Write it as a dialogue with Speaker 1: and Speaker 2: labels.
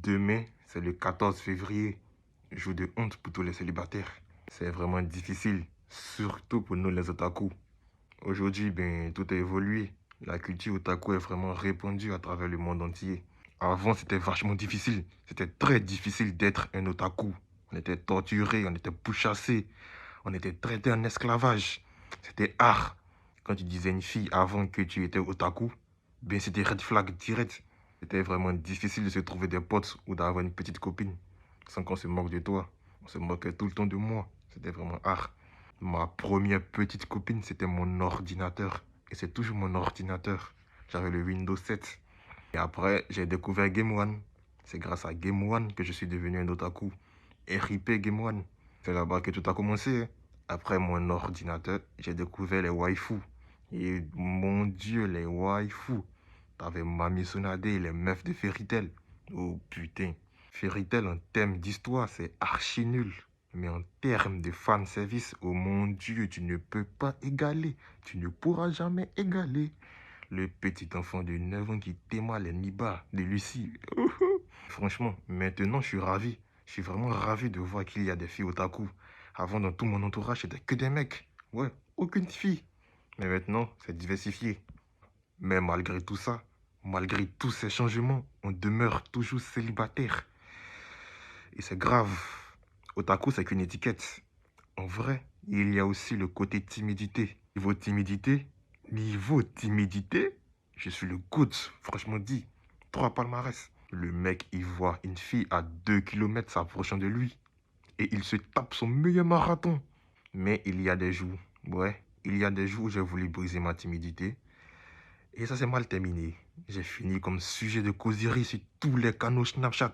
Speaker 1: Demain, c'est le 14 février, jour de honte pour tous les célibataires. C'est vraiment difficile, surtout pour nous les otaku. Aujourd'hui, tout a évolué. La culture otaku est vraiment répandue à travers le monde entier. Avant, c'était vachement difficile. C'était très difficile d'être un otaku. On était torturé, on était pourchassé, on était traité en esclavage. C'était art. Quand tu disais à une fille avant que tu étais otaku, c'était red flag direct. C'était vraiment difficile de se trouver des potes ou d'avoir une petite copine sans qu'on se moque de toi. On se moquait tout le temps de moi. C'était vraiment art. Ma première petite copine, c'était mon ordinateur. Et c'est toujours mon ordinateur. J'avais le Windows 7. Et après, j'ai découvert Game One. C'est grâce à Game One que je suis devenu un otaku. RIP Game One. C'est là-bas que tout a commencé. Après mon ordinateur, j'ai découvert les waifus. Et mon Dieu, les waifus. T'avais Mami Sonade et les meufs de Fairy Tail. Oh putain. Fairy Tail en thème d'histoire, c'est archi nul. Mais en termes de fanservice, oh mon Dieu, tu ne peux pas égaler. Tu ne pourras jamais égaler. Le petit enfant de 9 ans qui témoigne les Niba de Lucie. Franchement, maintenant je suis ravi. Je suis vraiment ravi de voir qu'il y a des filles otaku. Avant, dans tout mon entourage, c'était que des mecs. Ouais, aucune fille. Mais maintenant, c'est diversifié. Mais malgré tout ça, malgré tous ces changements, on demeure toujours célibataire. Et c'est grave. Otaku, c'est qu'une étiquette. En vrai, il y a aussi le côté timidité. Niveau timidité, je suis le GOAT, franchement dit. 3 palmarès. Le mec, il voit une fille à 2 kilomètres s'approchant de lui. Et il se tape son meilleur marathon. Mais il y a des jours, il y a des jours où j'ai voulu briser ma timidité. Et ça s'est mal terminé. J'ai fini comme sujet de causerie sur tous les canaux Snapchat.